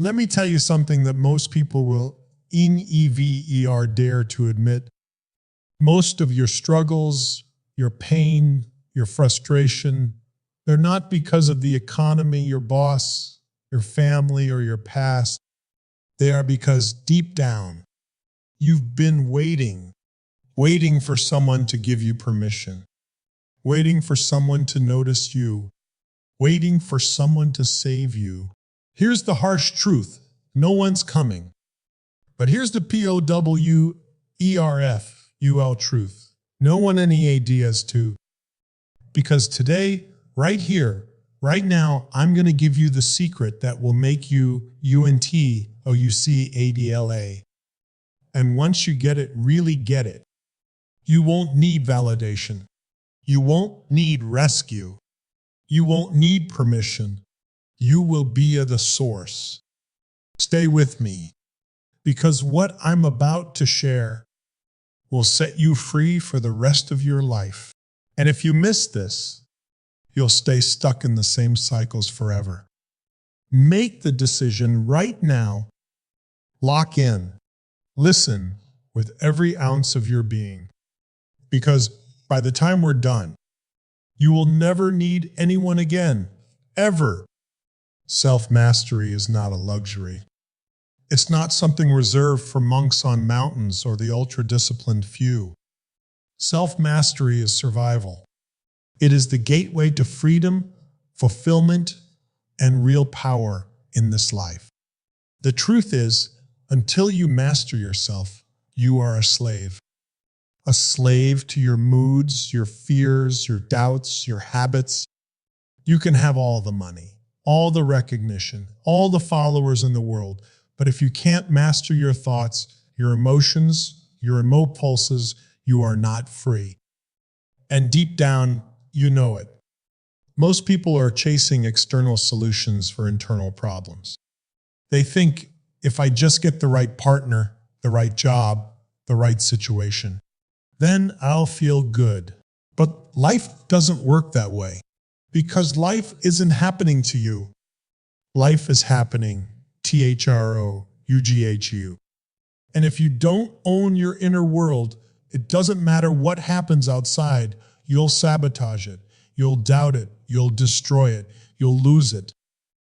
Let me tell you something that most people will never dare to admit. Most of your struggles, your pain, your frustration, they're not because of the economy, your boss, your family, or your past. They are because deep down, you've been waiting for someone to give you permission, waiting for someone to notice you, waiting for someone to save you. Here's the harsh truth. No one's coming. But here's the POWERFUL truth. No one any ideas to. Because today, right here, right now, I'm going to give you the secret that will make you UNTOUCADLA. And once you get it, really get it, you won't need validation. You won't need rescue. You won't need permission. You will be the source. Stay with me, because what I'm about to share will set you free for the rest of your life. And if you miss this, you'll stay stuck in the same cycles forever. Make the decision right now. Lock in. Listen with every ounce of your being. Because by the time we're done, you will never need anyone again, ever. Self-mastery is not a luxury. It's not something reserved for monks on mountains or the ultra-disciplined few. Self-mastery is survival. It is the gateway to freedom, fulfillment, and real power in this life. The truth is, until you master yourself, you are a slave. A slave to your moods, your fears, your doubts, your habits. You can have all the money, all the recognition, all the followers in the world, but if you can't master your thoughts, your emotions, your impulses, you are not free. And deep down, you know it. Most people are chasing external solutions for internal problems. They think, if I just get the right partner, the right job, the right situation, then I'll feel good. But life doesn't work that way, because life isn't happening to you. Life is happening, THROUGHU. And if you don't own your inner world, it doesn't matter what happens outside, you'll sabotage it, you'll doubt it, you'll destroy it, you'll lose it.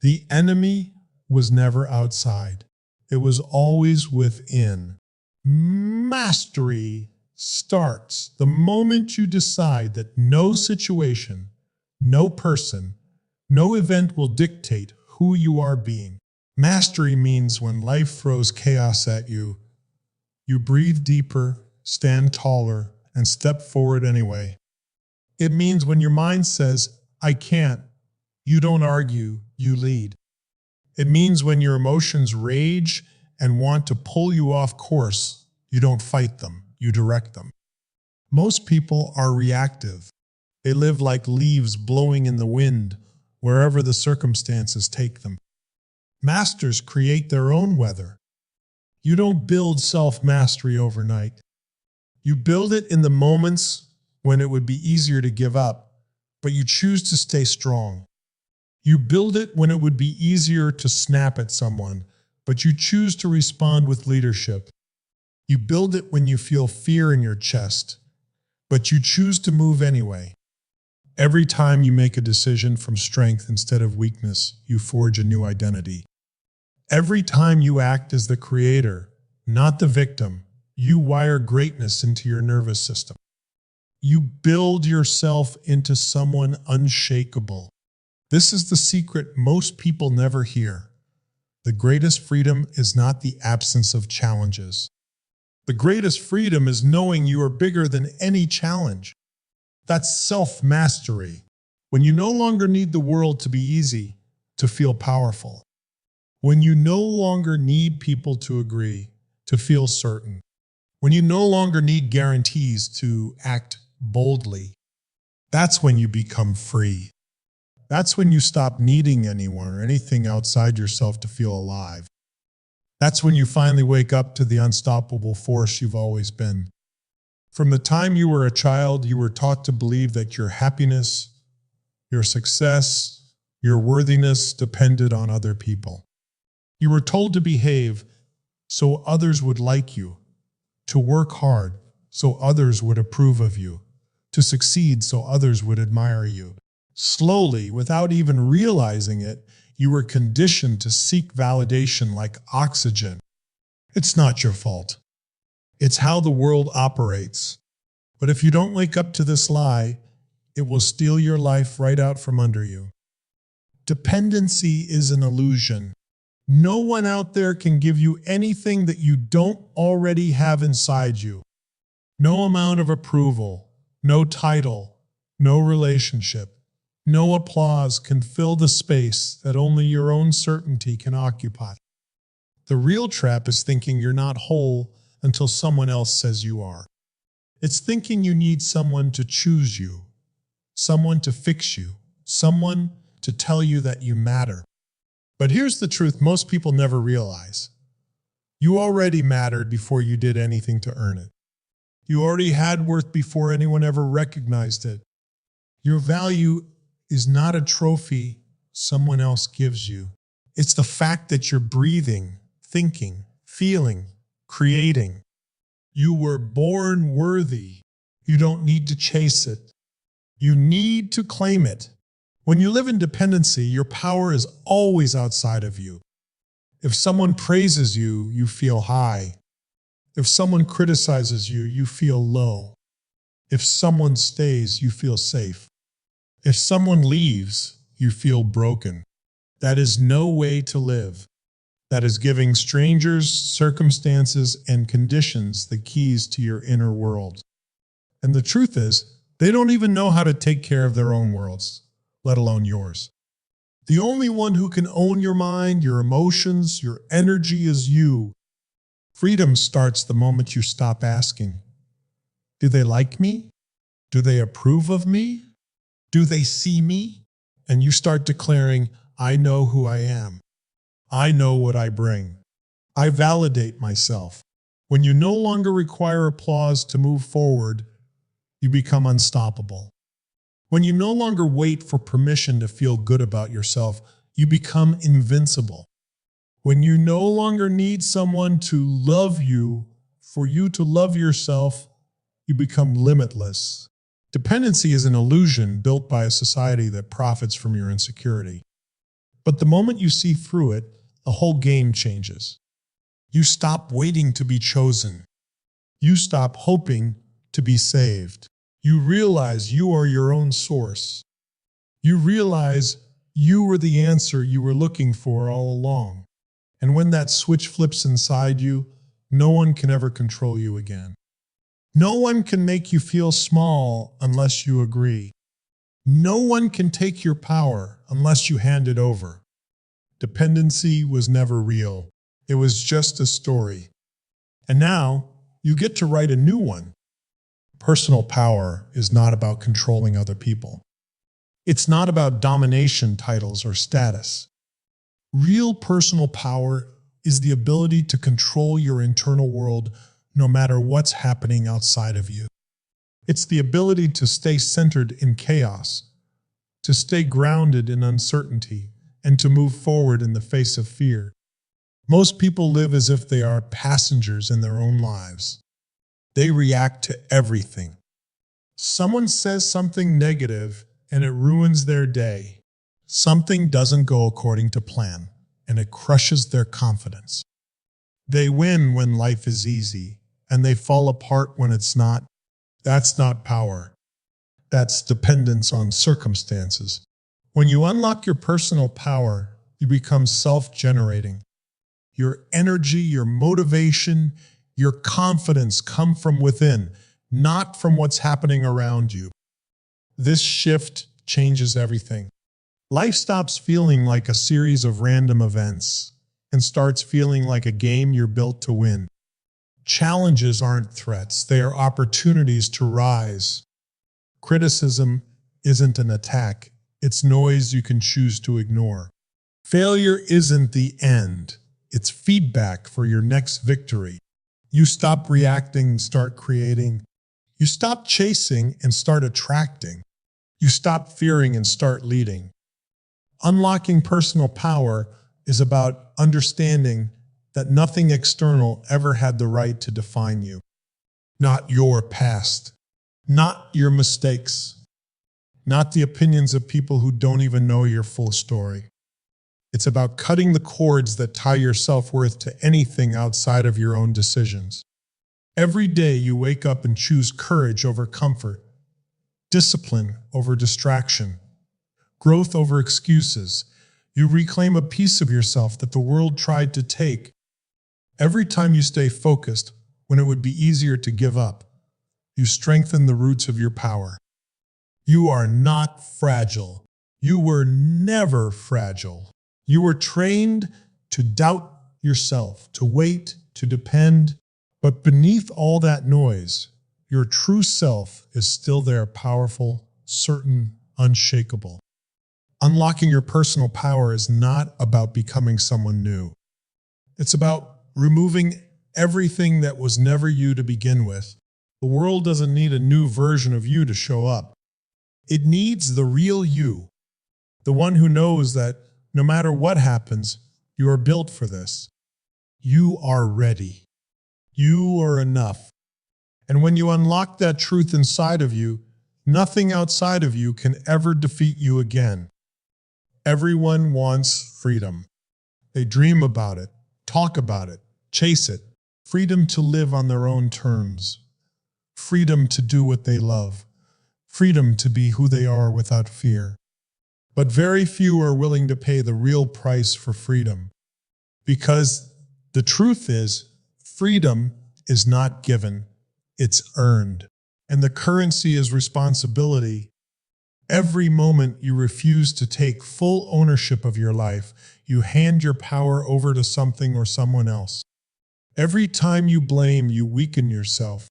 The enemy was never outside. It was always within. Mastery starts the moment you decide that no situation, no person, no event will dictate who you are being. Mastery means when life throws chaos at you, you breathe deeper, stand taller, and step forward anyway. It means when your mind says, I can't, you don't argue, you lead. It means when your emotions rage and want to pull you off course, you don't fight them, you direct them. Most people are reactive. They live like leaves blowing in the wind, wherever the circumstances take them. Masters create their own weather. You don't build self-mastery overnight. You build it in the moments when it would be easier to give up, but you choose to stay strong. You build it when it would be easier to snap at someone, but you choose to respond with leadership. You build it when you feel fear in your chest, but you choose to move anyway. Every time you make a decision from strength instead of weakness, you forge a new identity. Every time you act as the creator, not the victim, you wire greatness into your nervous system. You build yourself into someone unshakable. This is the secret most people never hear. The greatest freedom is not the absence of challenges. The greatest freedom is knowing you are bigger than any challenge. That's self-mastery. When you no longer need the world to be easy, to feel powerful. When you no longer need people to agree, to feel certain. When you no longer need guarantees to act boldly. That's when you become free. That's when you stop needing anyone or anything outside yourself to feel alive. That's when you finally wake up to the unstoppable force you've always been. From the time you were a child, you were taught to believe that your happiness, your success, your worthiness depended on other people. You were told to behave so others would like you, to work hard so others would approve of you, to succeed so others would admire you. Slowly, without even realizing it, you were conditioned to seek validation like oxygen. It's not your fault. It's how the world operates. But if you don't wake up to this lie, it will steal your life right out from under you. Dependency is an illusion. No one out there can give you anything that you don't already have inside you. No amount of approval, no title, no relationship, no applause can fill the space that only your own certainty can occupy. The real trap is thinking you're not whole until someone else says you are. It's thinking you need someone to choose you, someone to fix you, someone to tell you that you matter. But here's the truth most people never realize. You already mattered before you did anything to earn it. You already had worth before anyone ever recognized it. Your value is not a trophy someone else gives you. It's the fact that you're breathing, thinking, feeling, creating. You were born worthy. You don't need to chase it. You need to claim it. When you live in dependency, your power is always outside of you. If someone praises you, you feel high. If someone criticizes you, you feel low. If someone stays, you feel safe. If someone leaves, you feel broken. That is no way to live. That is giving strangers, circumstances, and conditions the keys to your inner world. And the truth is, they don't even know how to take care of their own worlds, let alone yours. The only one who can own your mind, your emotions, your energy is you. Freedom starts the moment you stop asking, do they like me? Do they approve of me? Do they see me? And you start declaring, I know who I am. I know what I bring. I validate myself. When you no longer require applause to move forward, you become unstoppable. When you no longer wait for permission to feel good about yourself, you become invincible. When you no longer need someone to love you for you to love yourself, you become limitless. Dependency is an illusion built by a society that profits from your insecurity. But the moment you see through it, the whole game changes. You stop waiting to be chosen. You stop hoping to be saved. You realize you are your own source. You realize you were the answer you were looking for all along. And when that switch flips inside you, no one can ever control you again. No one can make you feel small unless you agree. No one can take your power unless you hand it over. Dependency was never real. It was just a story. And now you get to write a new one. Personal power is not about controlling other people. It's not about domination, titles, or status. Real personal power is the ability to control your internal world no matter what's happening outside of you. It's the ability to stay centered in chaos, to stay grounded in uncertainty, and to move forward in the face of fear. Most people live as if they are passengers in their own lives. They react to everything. Someone says something negative and it ruins their day. Something doesn't go according to plan and it crushes their confidence. They win when life is easy and they fall apart when it's not. That's not power. That's dependence on circumstances. When you unlock your personal power, you become self-generating. Your energy, your motivation, your confidence come from within, not from what's happening around you. This shift changes everything. Life stops feeling like a series of random events and starts feeling like a game you're built to win. Challenges aren't threats, they are opportunities to rise. Criticism isn't an attack, it's noise you can choose to ignore. Failure isn't the end, it's feedback for your next victory. You stop reacting and start creating. You stop chasing and start attracting. You stop fearing and start leading. Unlocking personal power is about understanding that nothing external ever had the right to define you. Not your past, not your mistakes, not the opinions of people who don't even know your full story. It's about cutting the cords that tie your self-worth to anything outside of your own decisions. Every day you wake up and choose courage over comfort, discipline over distraction, growth over excuses. You reclaim a piece of yourself that the world tried to take. Every time you stay focused when it would be easier to give up, you strengthen the roots of your power. You are not fragile. You were never fragile. You were trained to doubt yourself, to wait, to depend. But beneath all that noise, your true self is still there, powerful, certain, unshakable. Unlocking your personal power is not about becoming someone new. It's about removing everything that was never you to begin with. The world doesn't need a new version of you to show up. It needs the real you, the one who knows that no matter what happens, you are built for this. You are ready. You are enough. And when you unlock that truth inside of you, nothing outside of you can ever defeat you again. Everyone wants freedom. They dream about it, talk about it, chase it. Freedom to live on their own terms. Freedom to do what they love. Freedom to be who they are without fear. But very few are willing to pay the real price for freedom. Because the truth is, freedom is not given, it's earned. And the currency is responsibility. Every moment you refuse to take full ownership of your life, you hand your power over to something or someone else. Every time you blame, you weaken yourself.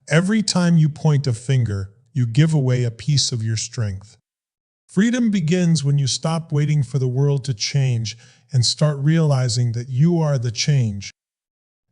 Every time you point a finger, you give away a piece of your strength. Freedom begins when you stop waiting for the world to change and start realizing that you are the change.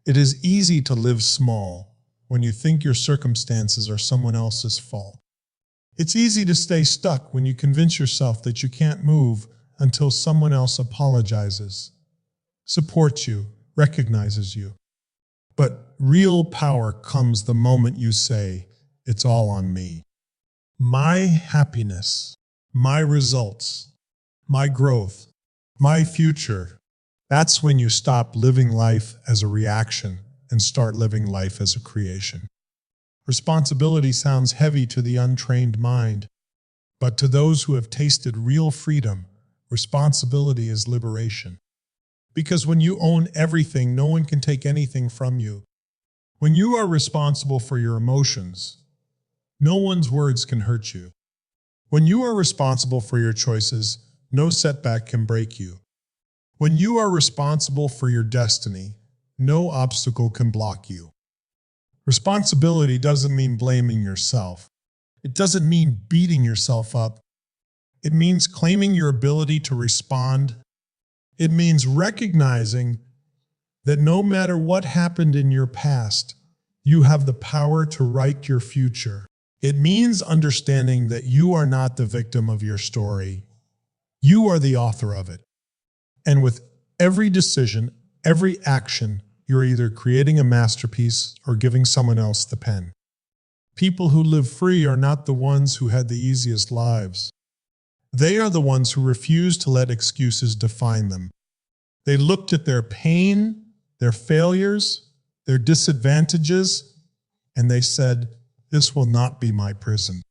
It is easy to live small when you think your circumstances are someone else's fault. It's easy to stay stuck when you convince yourself that you can't move until someone else apologizes, supports you, recognizes you. But real power comes the moment you say, "It's all on me." My happiness, my results, my growth, my future. That's when you stop living life as a reaction and start living life as a creation. Responsibility sounds heavy to the untrained mind, but to those who have tasted real freedom, responsibility is liberation. Because when you own everything, no one can take anything from you. When you are responsible for your emotions, no one's words can hurt you. When you are responsible for your choices, no setback can break you. When you are responsible for your destiny, no obstacle can block you. Responsibility doesn't mean blaming yourself. It doesn't mean beating yourself up. It means claiming your ability to respond. It means recognizing that no matter what happened in your past, you have the power to write your future. It means understanding that you are not the victim of your story. You are the author of it. And with every decision, every action, you're either creating a masterpiece or giving someone else the pen. People who live free are not the ones who had the easiest lives. They are the ones who refuse to let excuses define them. They looked at their pain, their failures, their disadvantages, and they said, "This will not be my prison.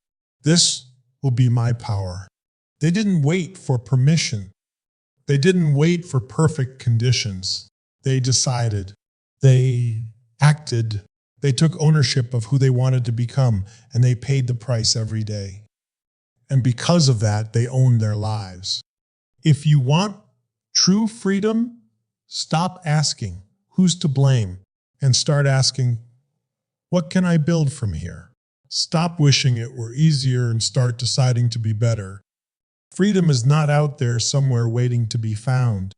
This will be my power." They didn't wait for permission. They didn't wait for perfect conditions. They decided. They acted. They took ownership of who they wanted to become, and they paid the price every day. And because of that, they owned their lives. If you want true freedom, stop asking, "Who's to blame?" and start asking, "What can I build from here?" Stop wishing it were easier and start deciding to be better. Freedom is not out there somewhere waiting to be found.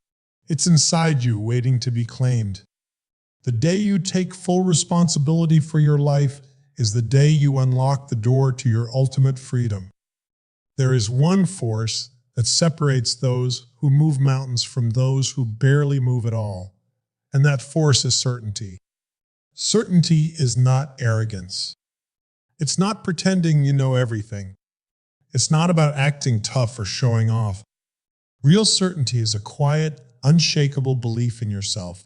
It's inside you waiting to be claimed. The day you take full responsibility for your life is the day you unlock the door to your ultimate freedom. There is one force that separates those who move mountains from those who barely move at all. And that force is certainty. Certainty is not arrogance. It's not pretending you know everything. It's not about acting tough or showing off. Real certainty is a quiet, unshakable belief in yourself.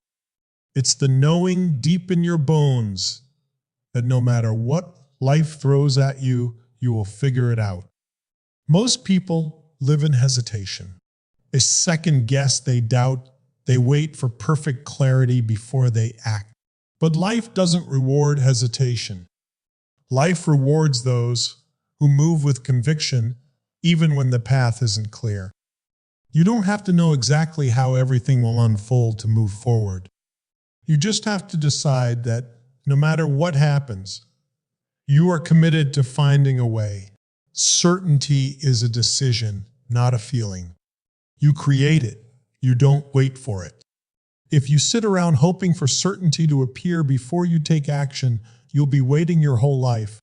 It's the knowing deep in your bones that no matter what life throws at you, you will figure it out. Most people live in hesitation. They second guess, they doubt, they wait for perfect clarity before they act. But life doesn't reward hesitation. Life rewards those who move with conviction even when the path isn't clear. You don't have to know exactly how everything will unfold to move forward. You just have to decide that no matter what happens, you are committed to finding a way. Certainty is a decision, not a feeling. You create it. You don't wait for it. If you sit around hoping for certainty to appear before you take action, you'll be waiting your whole life.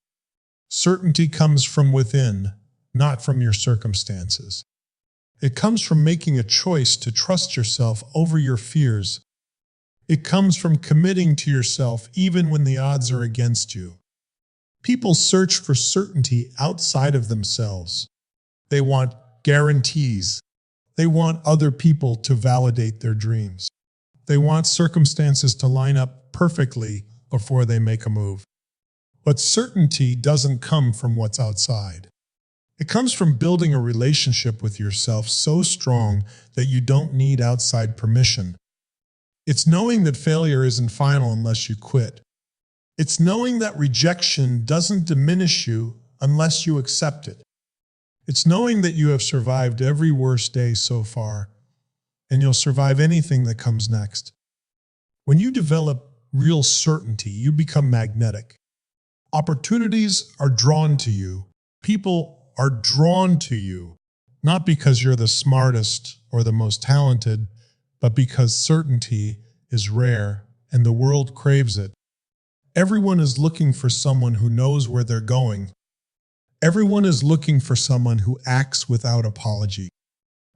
Certainty comes from within, not from your circumstances. It comes from making a choice to trust yourself over your fears. It comes from committing to yourself even when the odds are against you. People search for certainty outside of themselves. They want guarantees. They want other people to validate their dreams. They want circumstances to line up perfectly before they make a move. But certainty doesn't come from what's outside. It comes from building a relationship with yourself so strong that you don't need outside permission. It's knowing that failure isn't final unless you quit. It's knowing that rejection doesn't diminish you unless you accept it. It's knowing that you have survived every worst day so far, and you'll survive anything that comes next. When you develop real certainty, you become magnetic. Opportunities are drawn to you. People are drawn to you, not because you're the smartest or the most talented, but because certainty is rare and the world craves it. Everyone is looking for someone who knows where they're going. Everyone is looking for someone who acts without apology.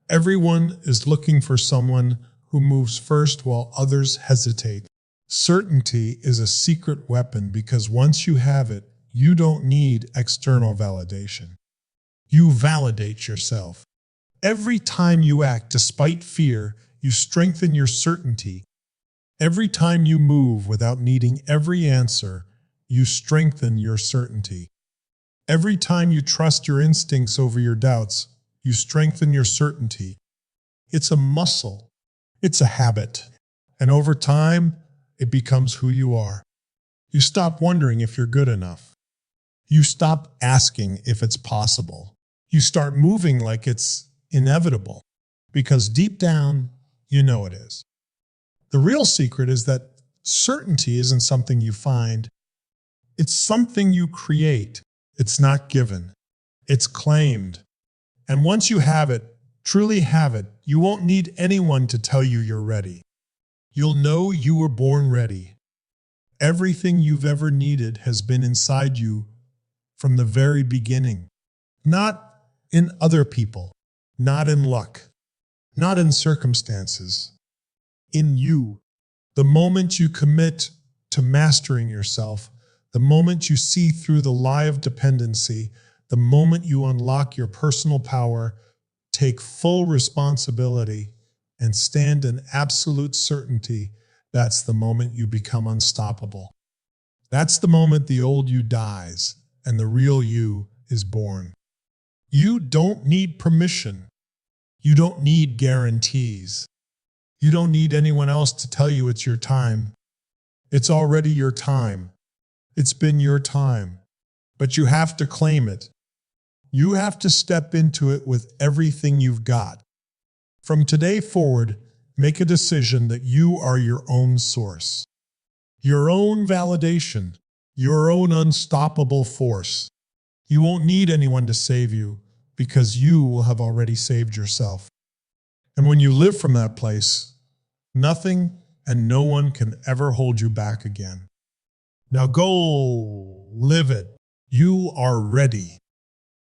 Everyone is looking for someone who moves first while others hesitate. Certainty is a secret weapon because once you have it, you don't need external validation. You validate yourself. Every time you act despite fear, you strengthen your certainty. Every time you move without needing every answer, you strengthen your certainty. Every time you trust your instincts over your doubts, you strengthen your certainty. It's a muscle. It's a habit. And over time, it becomes who you are. You stop wondering if you're good enough. You stop asking if it's possible. You start moving like it's inevitable, because deep down, you know it is. The real secret is that certainty isn't something you find. It's something you create. It's not given. It's claimed. And once you have it, truly have it, you won't need anyone to tell you you're ready. You'll know you were born ready. Everything you've ever needed has been inside you from the very beginning. Not in other people, not in luck, not in circumstances. In you. The moment you commit to mastering yourself, the moment you see through the lie of dependency, the moment you unlock your personal power, take full responsibility, and stand in absolute certainty, that's the moment you become unstoppable. That's the moment the old you dies and the real you is born. You don't need permission. You don't need guarantees. You don't need anyone else to tell you it's your time. It's already your time. It's been your time. But you have to claim it. You have to step into it with everything you've got. From today forward, make a decision that you are your own source. Your own validation. Your own unstoppable force. You won't need anyone to save you because you will have already saved yourself. And when you live from that place, nothing and no one can ever hold you back again. Now go live it. You are ready.